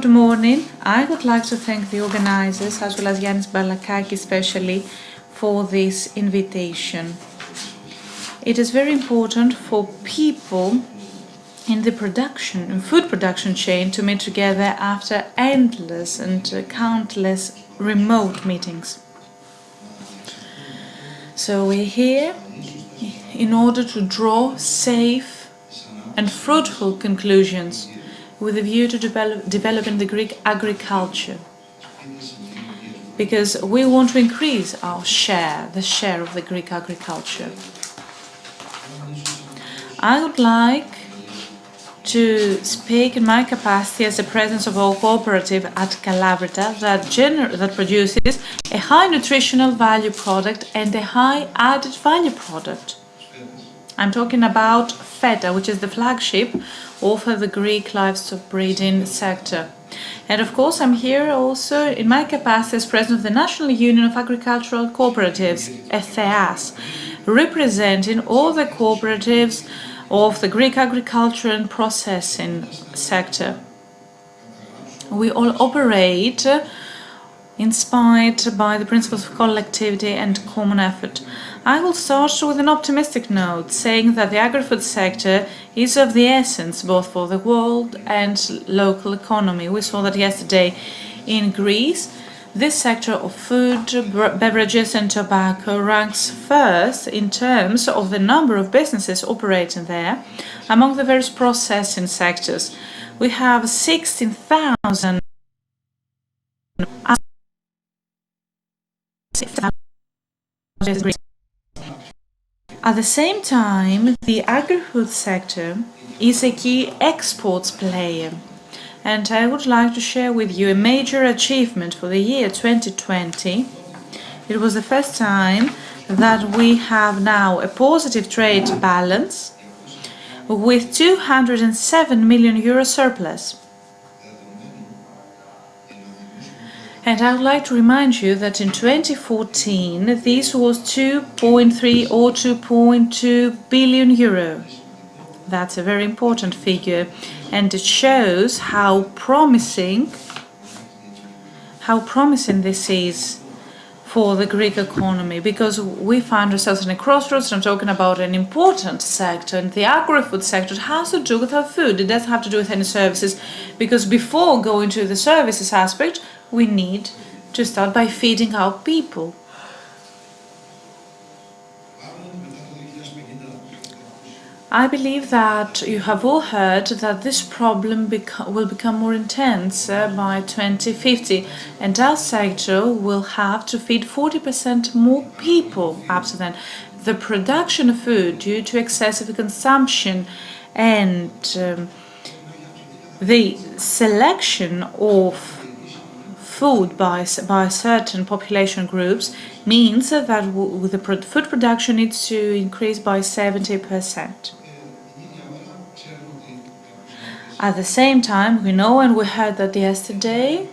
Good morning. I would like to thank the organizers, as well as Yannis Balakakis especially, for this invitation. It is very important for people in the food production chain to meet together after endless and countless remote meetings. So we're here in order to draw safe and fruitful conclusions with a view to developing the Greek agriculture, because we want to increase our the share of the Greek agriculture. I would like to speak in my capacity as the president of our cooperative at Kalavrita that produces a high nutritional value product and a high added value product. I'm talking about feta, which is the flagship of the Greek livestock breeding sector. And of course, I'm here also in my capacity as president of the National Union of Agricultural Cooperatives, ETHEAS, representing all the cooperatives of the Greek agriculture and processing sector. We all operate inspired by the principles of collectivity and common effort. I will start with an optimistic note, saying that the agri-food sector is of the essence both for the world and local economy. We saw that yesterday in Greece. This sector of food, beverages and tobacco ranks first in terms of the number of businesses operating there among the various processing sectors. We have 16,000 At the same time, the agri-food sector is a key exports player. And I would like to share with you a major achievement for the year 2020. It was the first time that we have now a positive trade balance with 207 million euro surplus. And I would like to remind you that in 2014 this was 2.3 or 2.2 billion euro. That's a very important figure, and it shows how promising this is for the Greek economy, because we find ourselves in a crossroads. I'm talking about an important sector, and the agri-food sector has to do with our food. It doesn't have to do with any services, because before going to the services aspect, we need to start by feeding our people. I believe that you have all heard that this problem will become more intense by 2050, and our sector will have to feed 40% more people up to then. The production of food due to excessive consumption and the selection of food by certain population groups means that the food production needs to increase by 70%. At the same time, we know, and we heard that yesterday,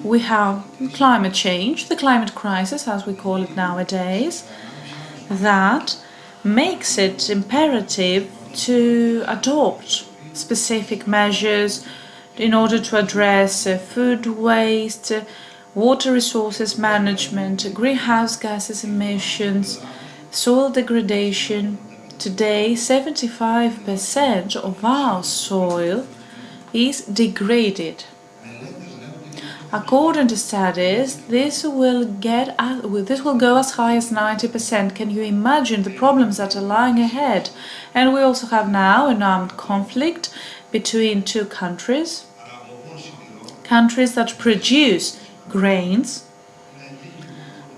we have climate change, the climate crisis, as we call it nowadays, that makes it imperative to adopt specific measures in order to address food waste, water resources management, greenhouse gases emissions, soil degradation. Today, 75% of our soil is degraded. According to studies, this will go as high as 90%. Can you imagine the problems that are lying ahead? And we also have now an armed conflict between two countries that produce grains.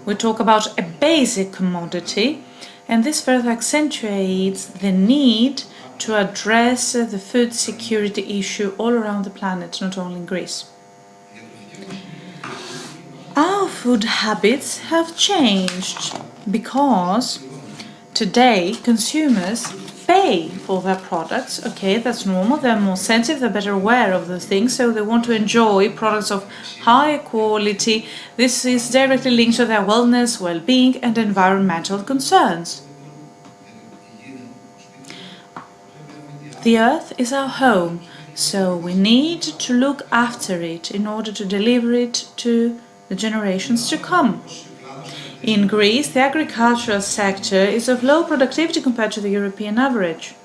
We talk about a basic commodity, and this further accentuates the need to address the food security issue all around the planet, not only in Greece. Our food habits have changed because today consumers pay for their products. Okay, that's normal. They're more sensitive, they're better aware of the things, so they want to enjoy products of high quality. This is directly linked to their wellness, well-being and environmental concerns. The earth is our home. So we need to look after it in order to deliver it to the generations to come. In Greece, the agricultural sector is of low productivity compared to the European average.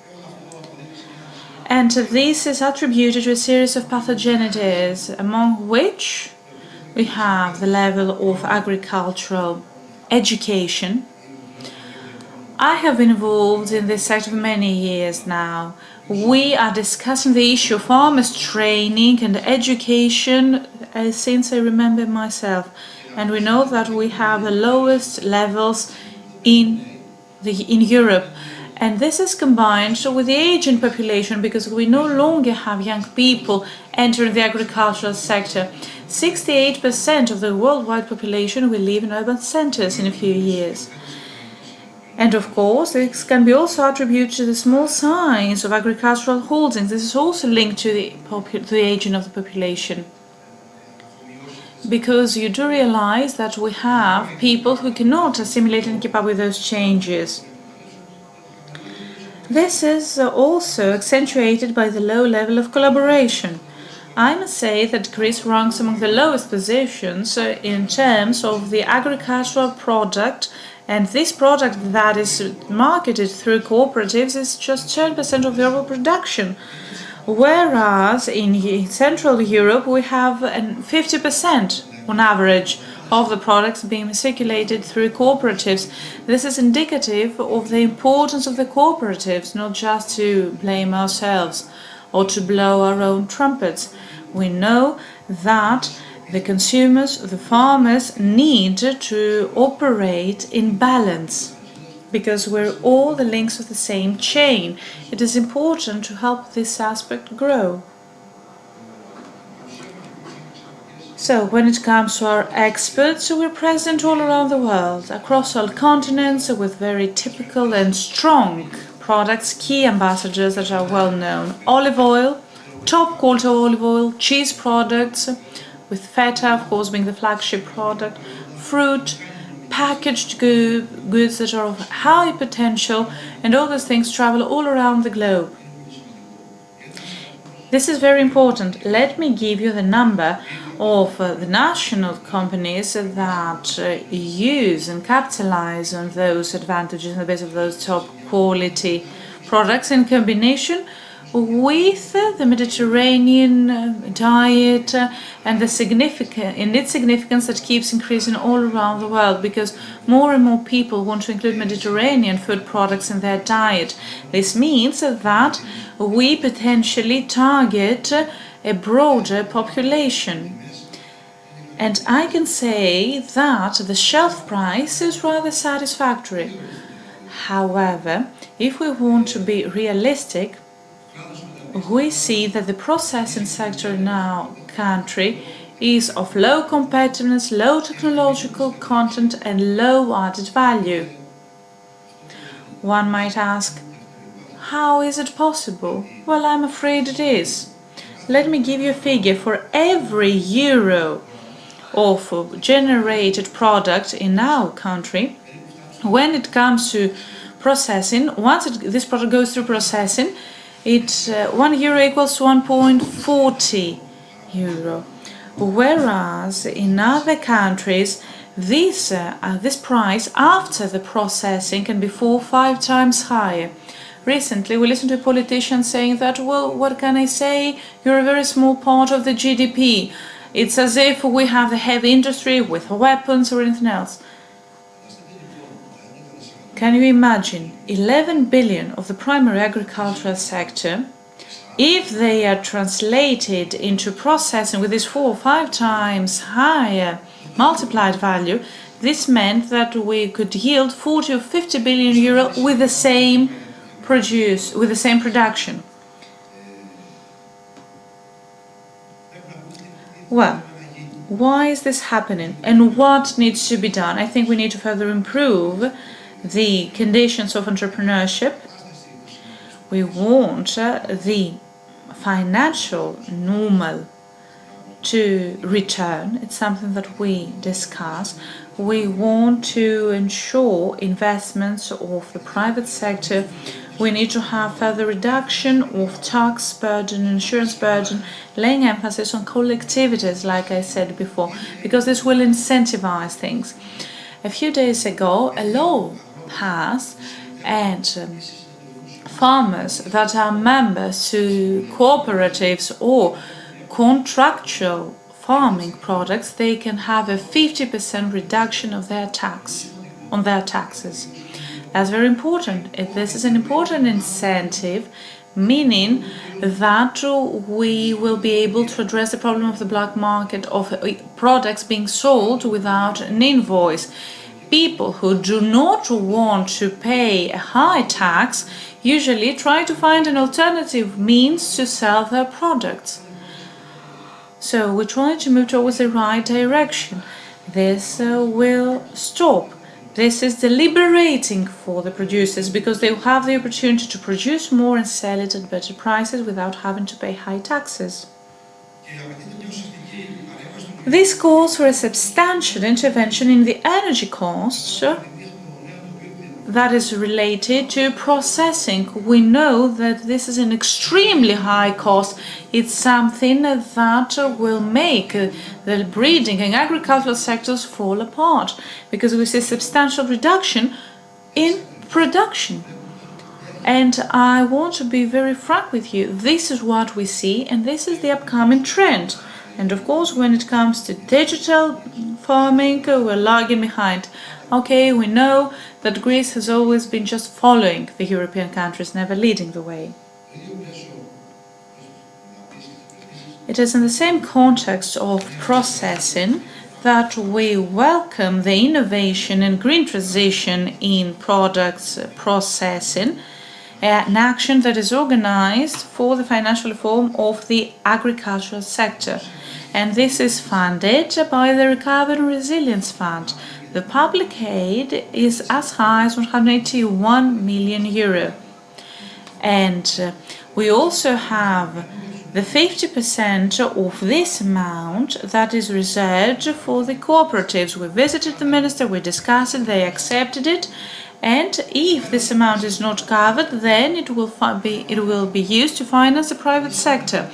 And this is attributed to a series of pathogenities, among which we have the level of agricultural education. I have been involved in this sector for many years now. We are discussing the issue of farmers' training and education since I remember myself. And we know that we have the lowest levels in Europe. And this is combined with the aging population, because we no longer have young people entering the agricultural sector. 68% of the worldwide population will live in urban centers in a few years. And of course, this can be also attributed to the small size of agricultural holdings. This is also linked to the aging of the population. Because you do realize that we have people who cannot assimilate and keep up with those changes. This is also accentuated by the low level of collaboration. I must say that Greece ranks among the lowest positions in terms of the agricultural product, and this product that is marketed through cooperatives is just 10% of the overall production. Whereas in Central Europe we have 50% on average of the products being circulated through cooperatives. This is indicative of the importance of the cooperatives, not just to blame ourselves or to blow our own trumpets. We know that the consumers, the farmers, need to operate in balance, because we're all the links of the same chain. It is important to help this aspect grow. So when it comes to our experts, we're present all around the world, across all continents, with very typical and strong products, key ambassadors that are well known. Olive oil, top quality olive oil, cheese products, with feta, of course, being the flagship product, fruit, packaged goods that are of high potential, and all those things travel all around the globe. This is very important. Let me give you the number of the national companies that use and capitalize on those advantages on the basis of those top quality products in combination with the Mediterranean diet and its significance that keeps increasing all around the world, because more and more people want to include Mediterranean food products in their diet. This means that we potentially target a broader population. And I can say that the shelf price is rather satisfactory. However, if we want to be realistic, we see that the processing sector in our country is of low competitiveness, low technological content, and low added value. One might ask, how is it possible? Well, I'm afraid it is. Let me give you a figure. For every euro of generated product in our country, when it comes to processing, once this product goes through processing, 1 euro equals to 1.40 euro. Whereas in other countries, this price after the processing can be 4 or 5 times higher. Recently, we listened to a politician saying that, well, what can I say? You're a very small part of the GDP. It's as if we have the heavy industry with weapons or anything else. Can you imagine 11 billion of the primary agricultural sector, if they are translated into processing with this 4 or 5 times higher multiplied value, this meant that we could yield 40 or 50 billion euro with the same production. Well, why is this happening and what needs to be done? I think we need to further improve the conditions of entrepreneurship. We want the financial normal to return. It's something that we discuss. We want to ensure investments of the private sector We need to have further reduction of tax burden, insurance burden, laying emphasis on collectivities, like I said before, because this will incentivize things. A few days ago, a law passed, and farmers that are members to cooperatives or contractual farming products, they can have a 50% reduction of their tax on their taxes. That's very important. This is an important incentive, meaning that we will be able to address the problem of the black market of products being sold without an invoice. People who do not want to pay a high tax usually try to find an alternative means to sell their products. So we try to move towards the right direction. This will stop. This is deliberating for the producers because they will have the opportunity to produce more and sell it at better prices without having to pay high taxes. This calls for a substantial intervention in the energy costs that is related to processing. We know that this is an extremely high cost. It's something that will make the breeding and agricultural sectors fall apart because we see substantial reduction in production. And I want to be very frank with you. This is what we see, and this is the upcoming trend. And of course, when it comes to digital farming, we're lagging behind. Okay, we know that Greece has always been just following the European countries, never leading the way. It is in the same context of processing that we welcome the innovation and green transition in products processing, an action that is organized for the financial reform of the agricultural sector. And this is funded by the Recovery and Resilience Fund. The public aid is as high as 181 million euro. And we also have the 50% of this amount that is reserved for the cooperatives. We visited the minister, we discussed it, they accepted it. And if this amount is not covered, then it will be used to finance the private sector.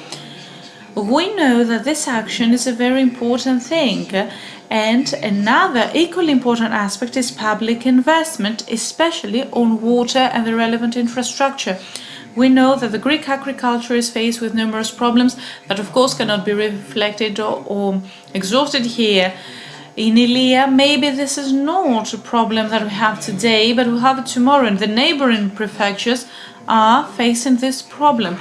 We know that this action is a very important thing, and another equally important aspect is public investment, especially on water and the relevant infrastructure. We know that the Greek agriculture is faced with numerous problems that of course cannot be reflected or exhausted here. In Ilia, maybe this is not a problem that we have today, but we'll have it tomorrow, and the neighboring prefectures are facing this problem.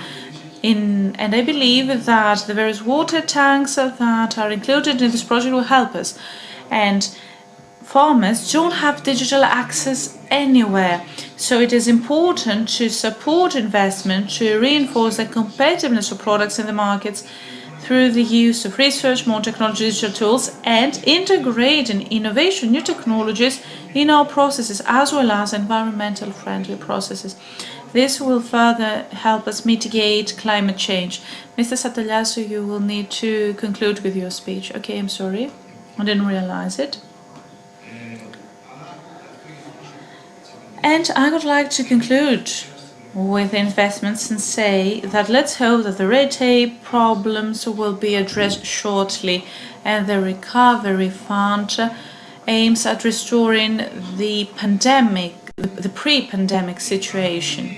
And I believe that the various water tanks that are included in this project will help us. And farmers don't have digital access anywhere, so it is important to support investment to reinforce the competitiveness of products in the markets through the use of research, more technology, digital tools, and integrating innovation, new technologies in our processes, as well as environmental friendly processes. This will further help us mitigate climate change. Mr. Satolias, you will need to conclude with your speech. Okay, I'm sorry, I didn't realize it. And I would like to conclude with investments and say that let's hope that the red tape problems will be addressed shortly, and the recovery fund aims at restoring the pre-pandemic situation.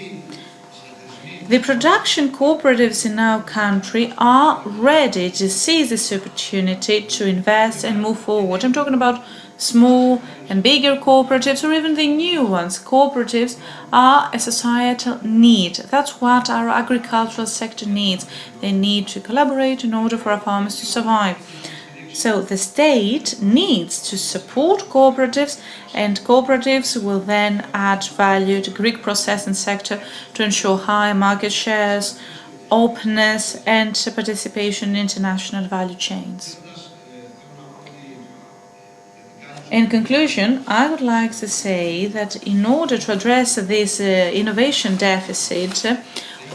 The production cooperatives in our country are ready to seize this opportunity to invest and move forward. I'm talking about small and bigger cooperatives, or even the new ones. Cooperatives are a societal need. That's what our agricultural sector needs. They need to collaborate in order for our farmers to survive. So the state needs to support cooperatives, and cooperatives will then add value to the Greek processing sector to ensure high market shares, openness, and participation in international value chains. In conclusion, I would like to say that in order to address this innovation deficit,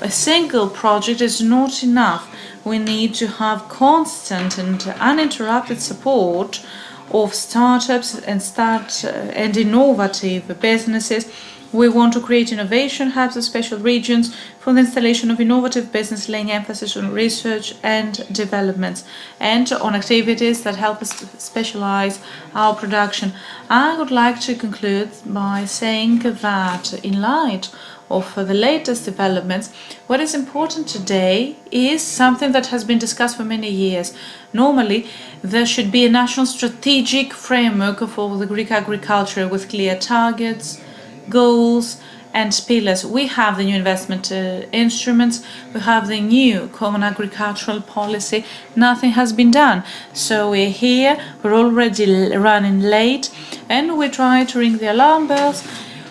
a single project is not enough. We need to have constant and uninterrupted support of startups and innovative businesses We want to create innovation hubs of special regions for the installation of innovative business, laying emphasis on research and development and on activities that help us specialize our production. I would like to conclude by saying that in light of the latest developments, what is important today is something that has been discussed for many years. Normally, there should be a national strategic framework for the Greek agriculture with clear targets, goals and pillars. We have the new investment instruments, we have the new common agricultural policy. Nothing has been done. So we're here, we're already running late, and we try to ring the alarm bells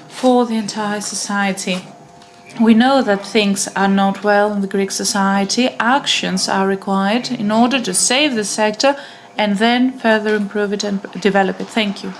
for the entire society. We know that things are not well in the Greek society. Actions are required in order to save the sector and then further improve it and develop it. Thank you.